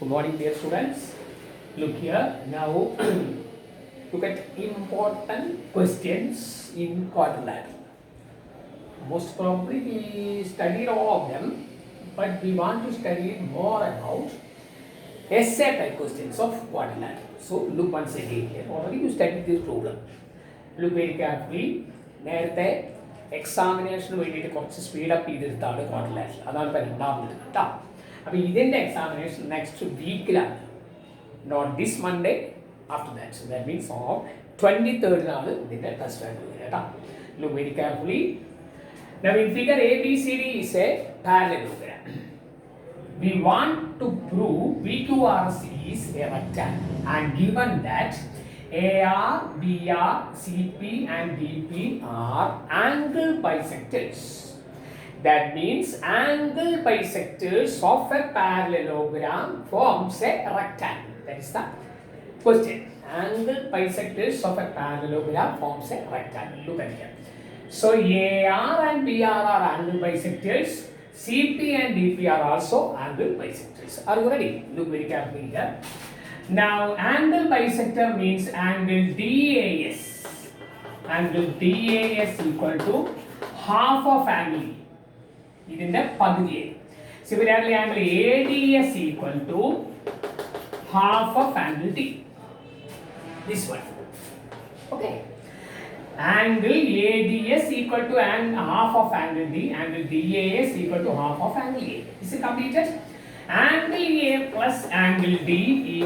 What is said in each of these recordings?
Good morning, dear students. Look here. Now, look at important questions in quadrilateral. Most probably we studied all of them, but we want to study more about essay type questions of quadrilateral. So, look once again here. Already you studied this problem. Look very carefully. നേരത്തെ എക്സാമിനേഷന് വേണ്ടിയിട്ട് കുറച്ച് speed up ചെയ്തെടുത്താണ് quadrilateral. അതാണ് ഇപ്പോൾ രണ്ടാമത് കേട്ടോ. അപ്പോൾ ഇതിൻ്റെ examination next വീക്കിലാണ്. Not this Monday, after that. So that means on 23rd ഇതിൻ്റെ ടെസ്റ്റ് ആയിട്ട് വരിക കേട്ടോ. Look very carefully. Now in figure ABCD is a parallelogram. We want to prove PQRS is a rectangle and given that AR, BR, CP and DP are angle bisectors. That means angle bisectors of a parallelogram forms a rectangle. That is the question. Angle bisectors of a parallelogram forms a rectangle. Look at here. So AR and BR are angle bisectors. CP and DP are also angle bisectors. Are you ready? Look very carefully here. Now angle bisector means angle DAS. Angle DAS equal to half of angle E. ഇതിന്റെ പകുതിയെ. Similarly angle ADS equal to half of angle D. This one. Okay. Angle ADS equal to half of angle D. Angle DAS equal to half of angle A. Is it completed? Angle A plus angle D,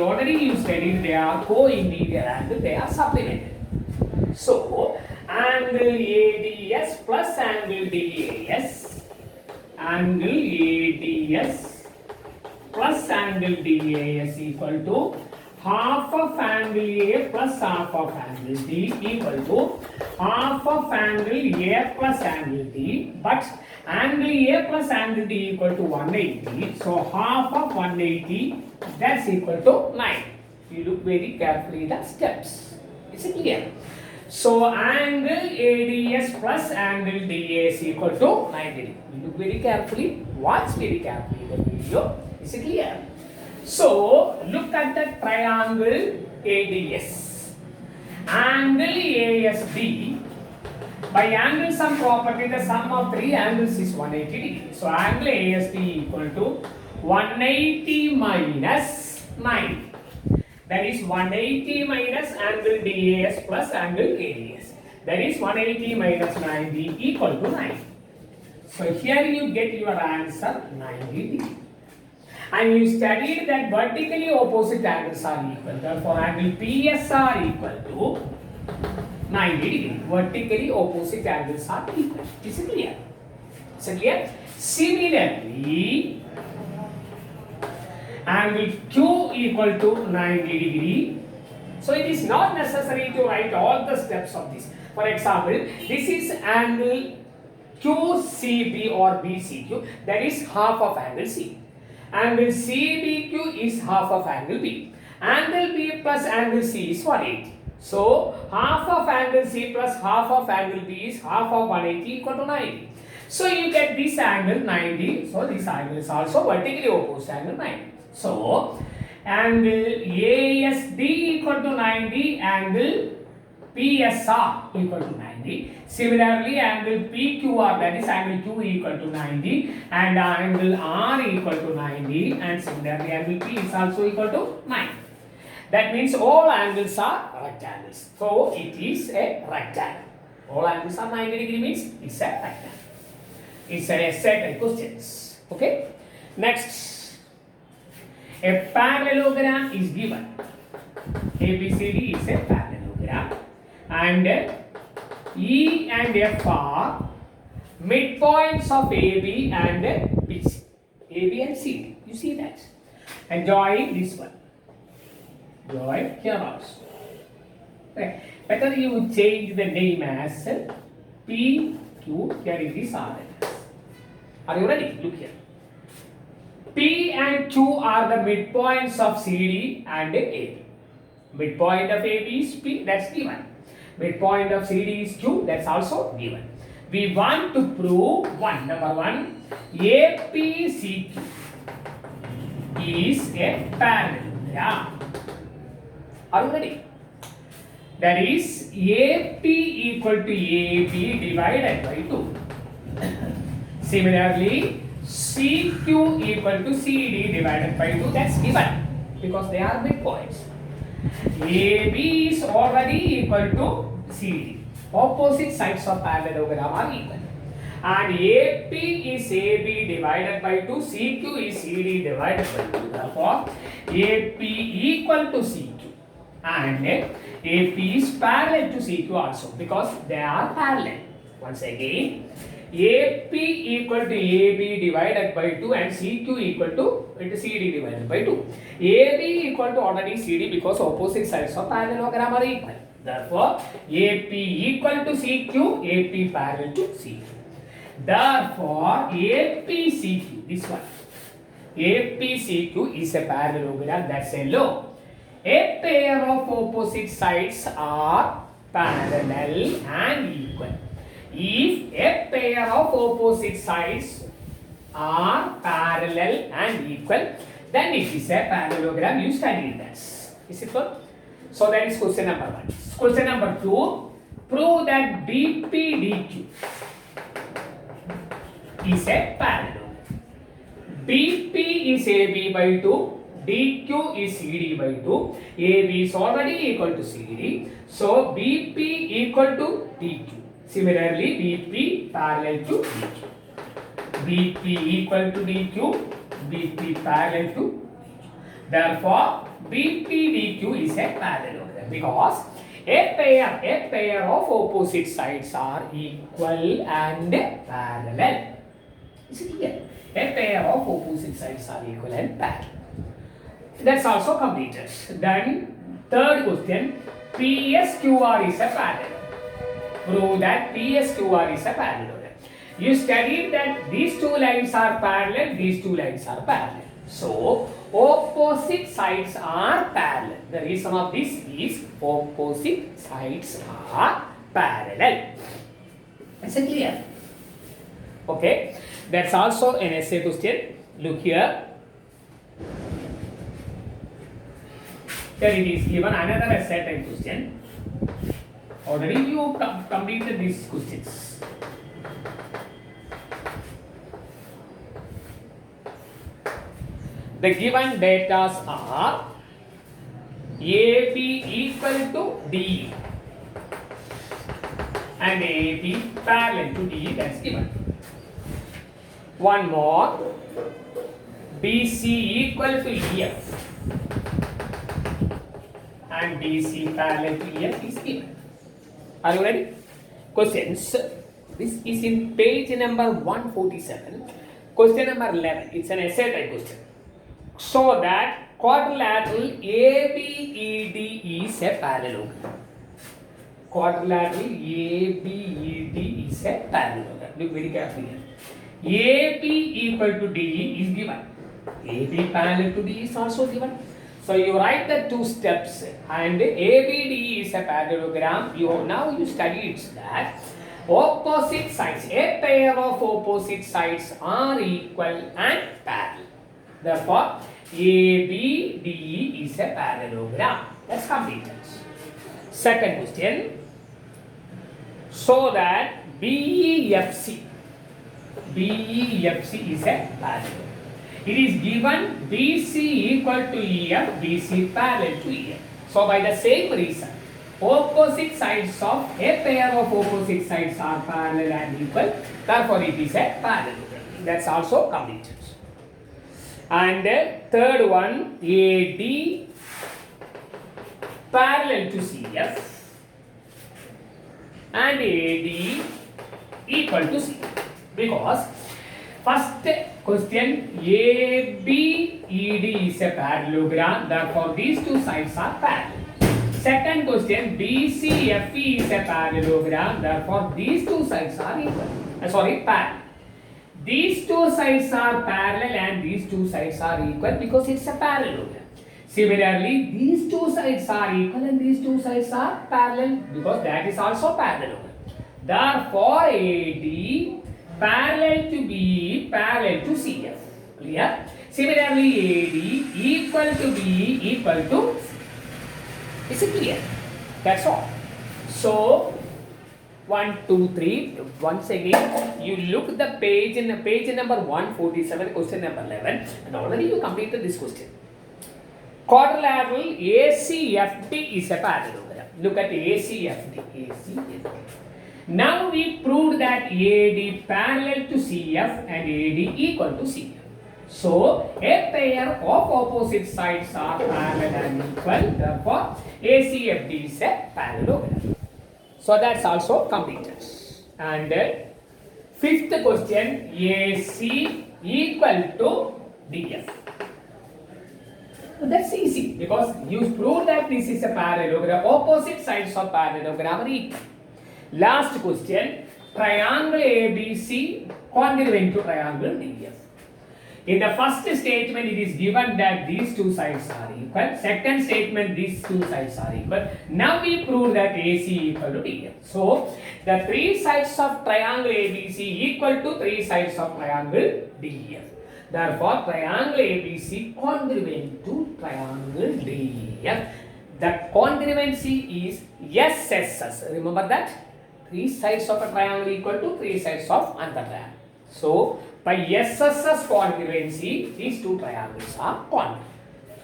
already you studied, they are co-interior angle, they are supplemented. So, angle ADS plus angle DAS, angle ADS plus angle DAS equal to half of angle A plus half of angle D equal to half of angle A plus angle D, but angle A plus angle D equal to 180, so half of 180, that's equal to 9. You look very carefully the steps. Is it clear? So angle ADS plus angle DAS equal to 90. You look very carefully, watch very carefully the video. Is it clear? So look at the triangle ADS. Angle ASD. By angle sum property, the sum of three angles is 180 degrees. So angle ASD equal to 180 minus 9. That is 180 minus angle DAS plus angle ADS. That is 180 minus 90 equal to 9. So here you get your answer 90 degrees. And you studied that vertically opposite angles are equal. Therefore angle PSR equal to 90 degrees. Vertically opposite angles are equal. Is it clear? Is it clear? Similarly, angle Q equal to 90 degrees. So it is not necessary to write all the steps of this. For example, this is angle QCB or BCQ. That is half of angle C. Angle CBQ is half of angle B. Angle B plus angle C is 180. So half of angle C plus half of angle B is half of 180 equal to 90. So you get this angle 90. So this angle is also vertically opposite angle 90. So angle ASD equal to 90, angle PSR equal to 90. Similarly, angle PQR, that is angle Q equal to 90, and angle R equal to 90, and similarly angle P is also equal to 9. That means all angles are rectangles. So it is a rectangle. All angles are 90 degree means it's a rectangle. It's a set of questions. Okay. Next, a parallelogram is given. ABCD is a parallelogram, and E and F are midpoints of AB and BC. AB and CD. You see that? And join this one. Join here also. Okay. Better you change the name as PQ. Here it is RS. Are you ready? Look here. P and Q are the midpoints of CD and AB. Midpoint of AB is P. That's given. Midpoint of CD is Q, that's also given. We want to prove number one, APCQ is a parallelogram. Are you ready? That is AP equal to AB divided by 2. Similarly, CQ equal to CD divided by 2. That's given because they are midpoints. AB is already equal to CD. Opposite sides of parallelogram are equal. And AP is AB divided by 2. CQ is CD divided by 2. Therefore, AP equal to CQ. And AP is parallel to CQ also because they are parallel. Once again, AP equal to AB divided by 2 and CQ equal to CD divided by 2. AB equal to already CD because opposite sides of parallelogram are equal. Therefore, AP equal to CQ, AP parallel to CQ. Therefore, APCQ, this one, APCQ is a parallelogram, that's a law. A pair of opposite sides are parallel and equal. If a pair of opposite sides are parallel and equal, then it is a parallelogram. You studied that. Is it good? So that is question number 1. Question number 2. Prove that BPDQ is a parallelogram. BP is AB by 2. DQ is CD by 2. AB is already equal to CD. So BP equal to DQ. Similarly, BP parallel to DQ. BP equal to DQ. BP parallel to DQ. Therefore, BP DQ is a parallelogram because a pair of opposite sides are equal and parallel. Is it clear? A pair of opposite sides are equal and parallel. That's also completed. Then third question, PSQR is a parallelogram. Prove that PSQR is a parallelogram. You studied that these two lines are parallel, these two lines are parallel. So opposite sides are parallel. The reason of this is opposite sides are parallel. Is it clear? Okay. That's also an essay question. Look here. Here it is given another essay type question. Already you completed these questions. The given data are AB equal to DE and AB parallel to DE, that's given. One more, BC equal to EF and BC parallel to EF is given. Are you ready? Questions. This is in page number 147. Question number 11. It's an essay type question. So that quadrilateral ABED is a parallelogram. Quadrilateral ABED is a parallelogram. Look very carefully here. AB equal to DE is given. AB parallel to DE is also given. So you write the two steps and ABD is a parallelogram. Now you studied that opposite sides, a pair of opposite sides are equal and parallel. Therefore, ABDE is a parallelogram. That's completed. Second question. So that BEFC is a parallelogram. It is given BC equal to EF, BC parallel to EF. So by the same reason, opposite sides of a pair of opposite sides are parallel and equal. Therefore, it is a parallelogram. That's also completed. And the third one, AD parallel to CF and AD equal to CF. Because first question, ABED is a parallelogram. Therefore, these two sides are parallel. Second question, BCFE is a parallelogram. Therefore, these two sides are equal. Parallel. These two sides are parallel and these two sides are equal because it's a parallelogram. Similarly, these two sides are equal and these two sides are parallel because that is also parallelogram. Therefore, AD parallel to BE parallel to CF. Clear? Similarly, AD equal to B equal to C. Is it clear? That's all. So, 1, 2, 3. Once again, you look the page in page number 147, question number 11, and already you completed this question. Quadrilateral ACFD is a parallelogram. Look at ACFD. ACFD. Now we proved that AD parallel to CF and AD equal to CF. So, a pair of opposite sides are parallel and equal. Therefore, ACFD is a parallelogram. So, that's also completed. And fifth question, AC equal to DF. That's easy because you proved that this is a parallelogram. Opposite sides of parallelogram are equal. Last question, triangle ABC congruent to triangle DF. In the first statement, it is given that these two sides are equal. Second statement, these two sides are equal. Now we prove that AC equal to DF. So, the three sides of triangle ABC equal to three sides of triangle DF. Therefore, triangle ABC congruent to triangle DF. The congruency is SSS. Remember that? Three sides of a triangle equal to three sides of another triangle. So, by SSS congruency, these two triangles are congruent.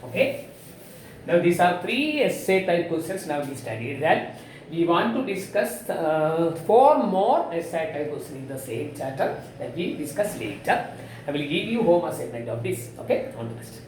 Okay? Now, these are three essay type questions. Now, we studied that. We want to discuss 4 more essay type questions in the same chapter that we discuss later. I will give you home assignment of this. Okay? On to next.